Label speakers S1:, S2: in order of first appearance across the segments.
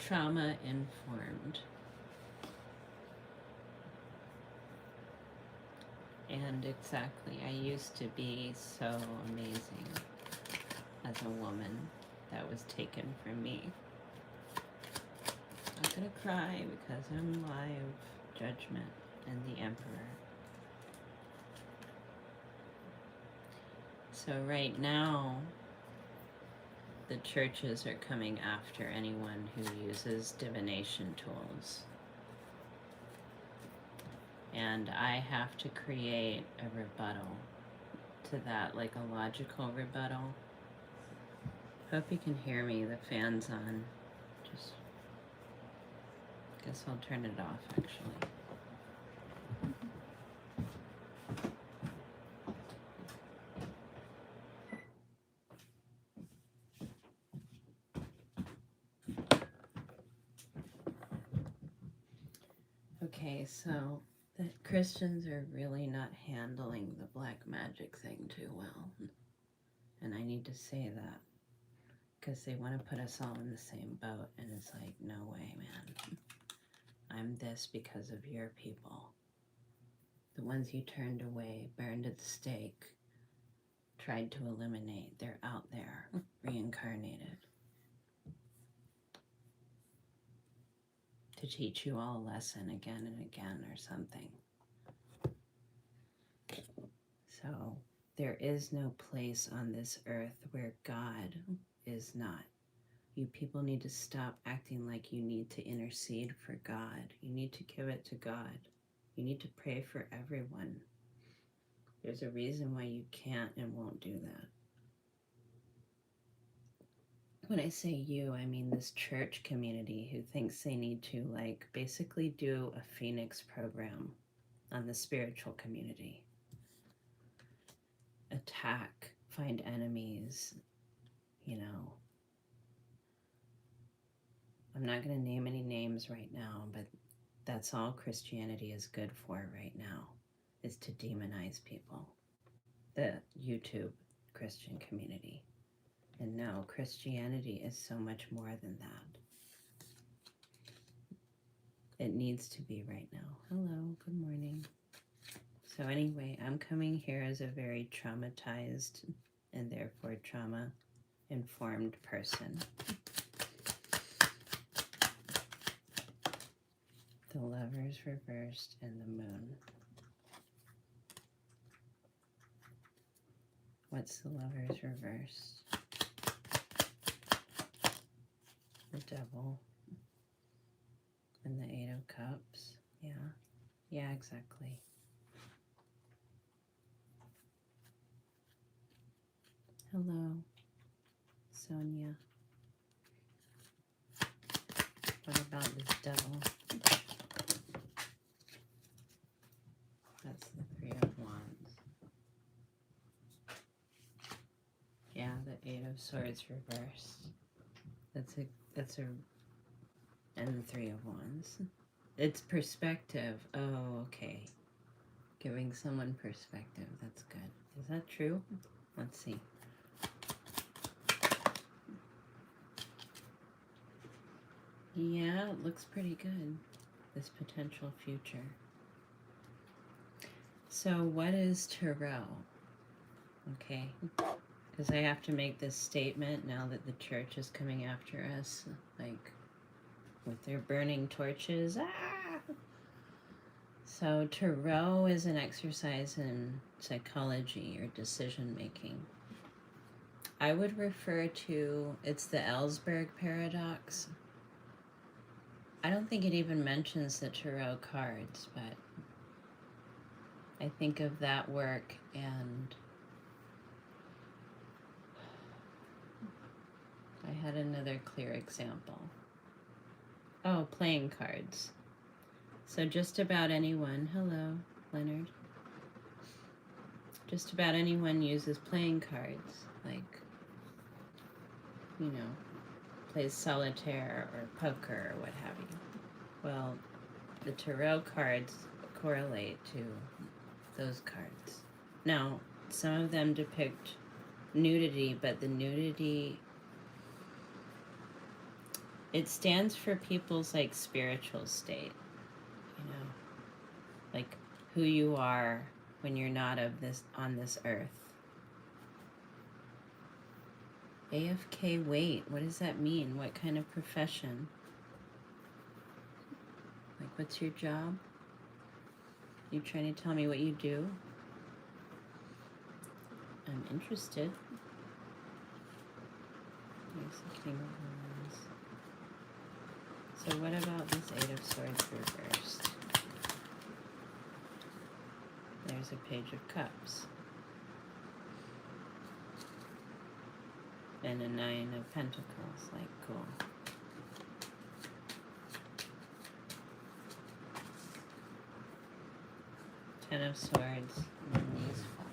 S1: trauma informed. And exactly, I used to be so amazing as a woman that was taken from me. I'm gonna cry because I'm live judgment and the Emperor. So right now, the churches are coming after anyone who uses divination tools. And I have to create a rebuttal to that, like a logical rebuttal. Hope you can hear me. The fan's on. Just, guess I'll turn it off actually. Okay, so the Christians are really not handling the black magic thing too well. And I need to say that because they want to put us all in the same boat. And it's like, no way, man. I'm this because of your people. The ones you turned away, burned at the stake, tried to eliminate, they're out there, reincarnated. To teach you all a lesson again and again or something. So there is no place on this earth where God is not. You people need to stop acting like you need to intercede for God. You need to give it to God. You need to pray for everyone. There's a reason why you can't and won't do that. When I say you, I mean this church community who thinks they need to, like, basically do a Phoenix program on the spiritual community. Attack, find enemies, you know. I'm not going to name any names right now, but that's all Christianity is good for right now, is to demonize people. The YouTube Christian community. And no, Christianity is so much more than that. It needs to be right now. Hello, good morning. So anyway, I'm coming here as a very traumatized and therefore trauma-informed person. The Lovers reversed and the Moon. What's the Lovers reversed? The Devil. And the Eight of Cups. Yeah, exactly. Hello, Sonia. What about this devil? That's the Three of Wands. Yeah, the Eight of Swords reversed. That's a, and the Three of Wands. It's perspective. Oh, okay. Giving someone perspective. That's good. Is that true? Let's see. Yeah, it looks pretty good. This potential future. So what is tarot? Okay. Because I have to make this statement now that the church is coming after us, like, with their burning torches. So tarot is an exercise in psychology or decision making. I would refer to, it's the Ellsberg paradox. I don't think it even mentions the tarot cards, but I think of that work, and I had another clear example. Oh, playing cards. So just about anyone, hello, Leonard. Just about anyone uses playing cards, like, you know, plays solitaire or poker or what have you. Well, the tarot cards correlate to those cards. Now, some of them depict nudity, but the nudity it stands for people's like spiritual state, you know, like who you are when you're not of this on this earth. AFK wait, what does that mean? What kind of profession? Like, what's your job? You trying to tell me what you do? I'm interested. Here's the King of Wands. So what about this Eight of Swords reversed? There's a Page of Cups. And a Nine of Pentacles. Like, cool. Ten of Swords. And then these fall.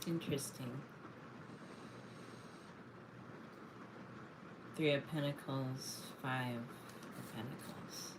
S1: Interesting. Three of Pentacles, Five of Pentacles.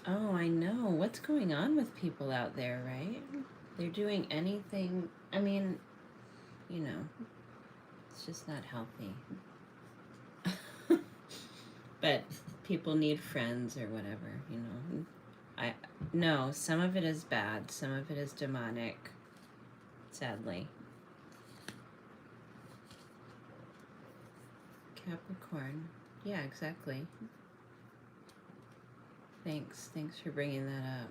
S1: Oh, I know. What's going on with people out there, right? They're doing anything. I mean, you know, it's just not healthy. But people need friends or whatever, you know. No, some of it is bad, some of it is demonic, sadly. Capricorn. Yeah, exactly. Thanks for bringing that up.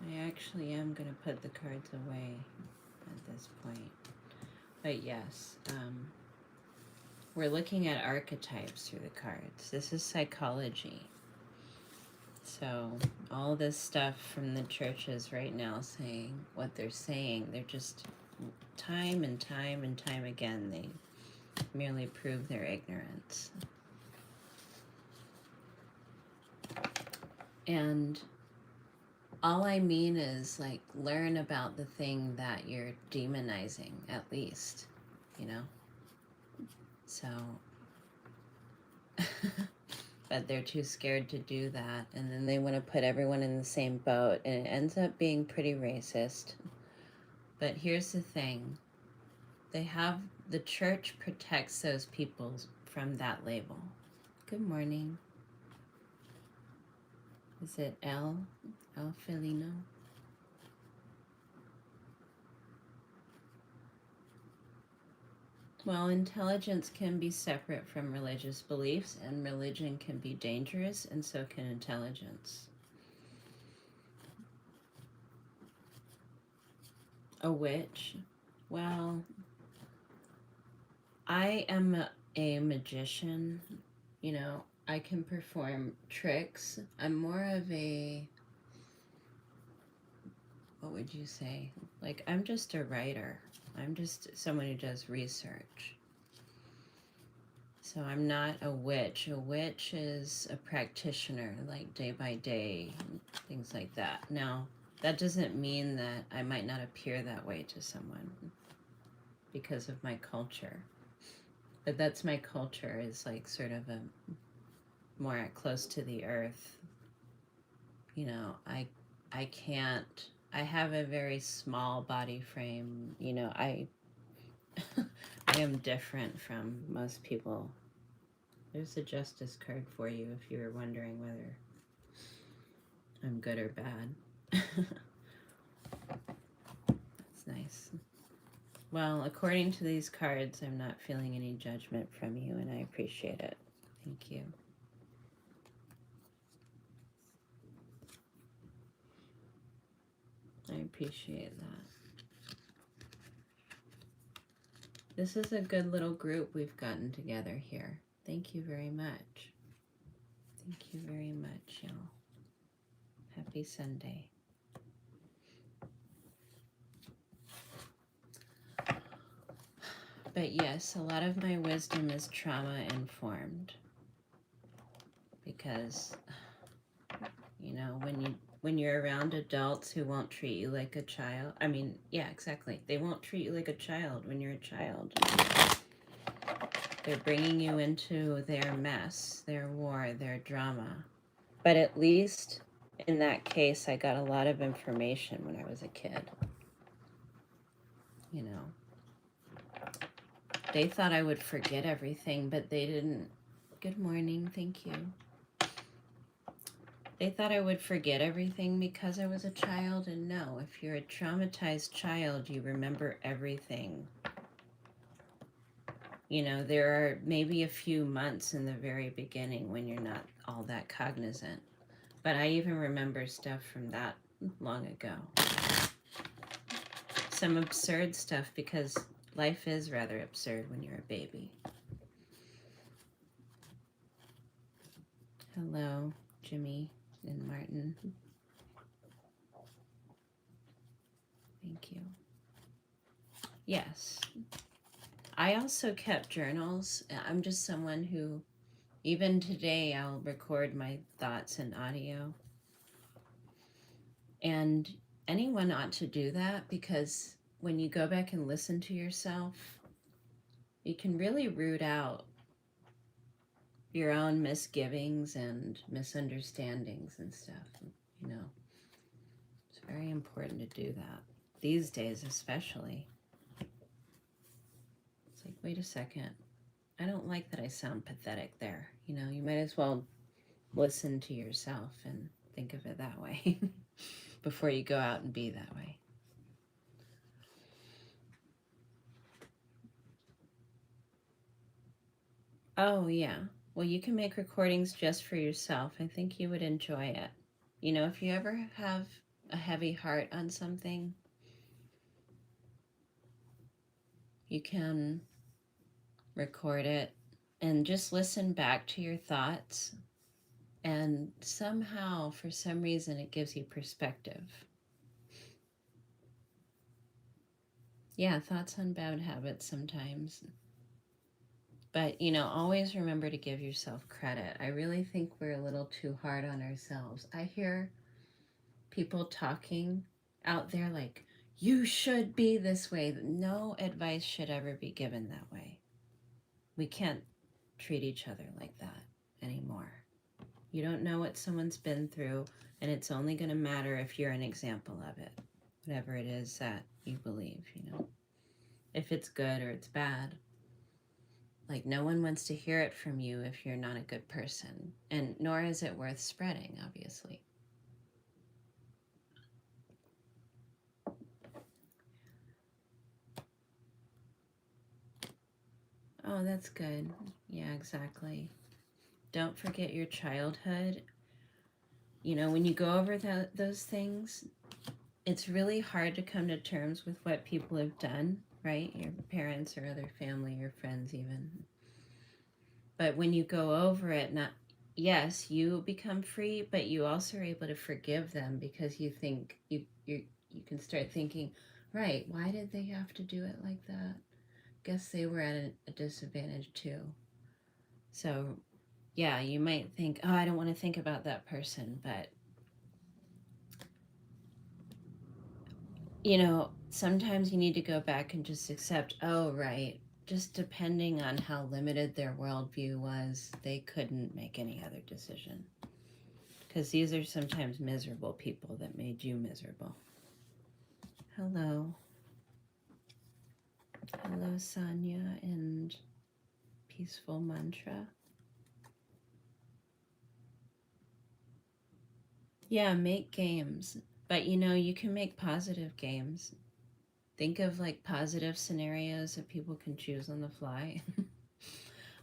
S1: I actually am going to put the cards away at this point. But yes, we're looking at archetypes through the cards. This is psychology. So all this stuff from the churches right now saying what they're saying, they're just time and time and time again, they merely prove their ignorance. And all I mean is, like, learn about the thing that you're demonizing, at least, you know? So, but they're too scared to do that, and then they want to put everyone in the same boat, and it ends up being pretty racist. But here's the thing. The church protects those people from that label. Good morning. Is it El Felino? Well, intelligence can be separate from religious beliefs, and religion can be dangerous, and so can intelligence. A witch? Well, I am a magician. You know, I can perform tricks. I'm more of a, what would you say? Like, I'm just a writer. I'm just someone who does research. So I'm not a witch. A witch is a practitioner, like day by day, things like that. Now, that doesn't mean that I might not appear that way to someone because of my culture. But that's my culture, is like sort of a more close to the earth. You know, I can't, I have a very small body frame. You know, I am different from most people. There's a justice card for you if you were wondering whether I'm good or bad. That's nice. Well, according to these cards, I'm not feeling any judgment from you, and I appreciate it. Thank you. I appreciate that. This is a good little group we've gotten together here. Thank you very much. Thank you very much, y'all. Happy Sunday. But yes, a lot of my wisdom is trauma informed. Because, you know, when you're around adults who won't treat you like a child. I mean, yeah, exactly. They won't treat you like a child when you're a child. They're bringing you into their mess, their war, their drama. But at least in that case, I got a lot of information when I was a kid. You know, they thought I would forget everything, but they didn't. Good morning, thank you. They thought I would forget everything because I was a child, and no, if you're a traumatized child, you remember everything. You know, there are maybe a few months in the very beginning when you're not all that cognizant. But I even remember stuff from that long ago. Some absurd stuff, because life is rather absurd when you're a baby. Hello, Jimmy and Martin. Thank you. Yes. I also kept journals. I'm just someone who, even today, I'll record my thoughts in audio. And anyone ought to do that, because when you go back and listen to yourself, you can really root out your own misgivings and misunderstandings and stuff, you know. It's very important to do that. These days especially. It's like, wait a second. I don't like that I sound pathetic there. You know, you might as well listen to yourself and think of it that way before you go out and be that way. Oh, yeah. Well, you can make recordings just for yourself. I think you would enjoy it. You know, if you ever have a heavy heart on something, you can record it and just listen back to your thoughts. And somehow, for some reason, it gives you perspective. Yeah, thoughts on bad habits sometimes. But, you know, always remember to give yourself credit. I really think we're a little too hard on ourselves. I hear people talking out there like, you should be this way. No advice should ever be given that way. We can't treat each other like that anymore. You don't know what someone's been through, and it's only going to matter if you're an example of it, whatever it is that you believe, you know, if it's good or it's bad. Like, no one wants to hear it from you if you're not a good person, and nor is it worth spreading, obviously. Oh, that's good. Yeah, exactly. Don't forget your childhood. You know, when you go over those things, it's really hard to come to terms with what people have done, right? Your parents or other family or friends even. But when you go over it, yes, you become free, but you also are able to forgive them, because you think you can start thinking, right, why did they have to do it like that? Guess they were at a disadvantage too. So yeah, you might think, oh, I don't want to think about that person, but you know, sometimes you need to go back and just accept, oh, right, just depending on how limited their worldview was, they couldn't make any other decision. Because these are sometimes miserable people that made you miserable. Hello. Hello, Sonia and Peaceful Mantra. Yeah, make games. But you know, you can make positive games. Think of like positive scenarios that people can choose on the fly.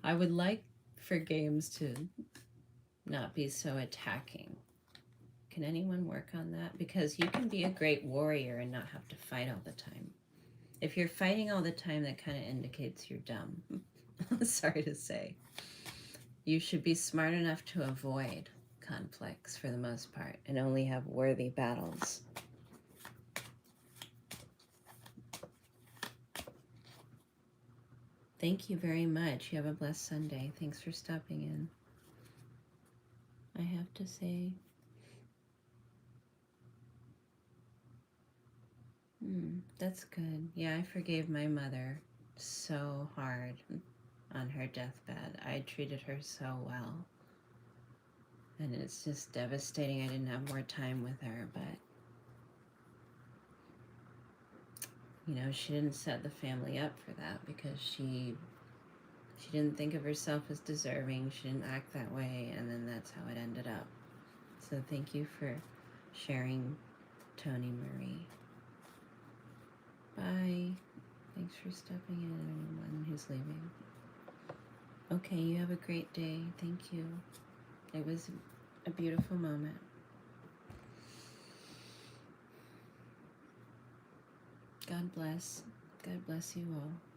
S1: I would like for games to not be so attacking. Can anyone work on that? Because you can be a great warrior and not have to fight all the time. If you're fighting all the time, that kind of indicates you're dumb. Sorry to say. You should be smart enough to avoid conflicts for the most part and only have worthy battles. Thank you very much. You have a blessed Sunday. Thanks for stopping in. I have to say, That's good. Yeah, I forgave my mother so hard on her deathbed. I treated her so well. And it's just devastating I didn't have more time with her, but you know, she didn't set the family up for that because she didn't think of herself as deserving. She didn't act that way, and then that's how it ended up. So thank you for sharing, Tony Marie. Bye. Thanks for stepping in, anyone who's leaving. Okay, you have a great day. Thank you. It was a beautiful moment. God bless. God bless you all.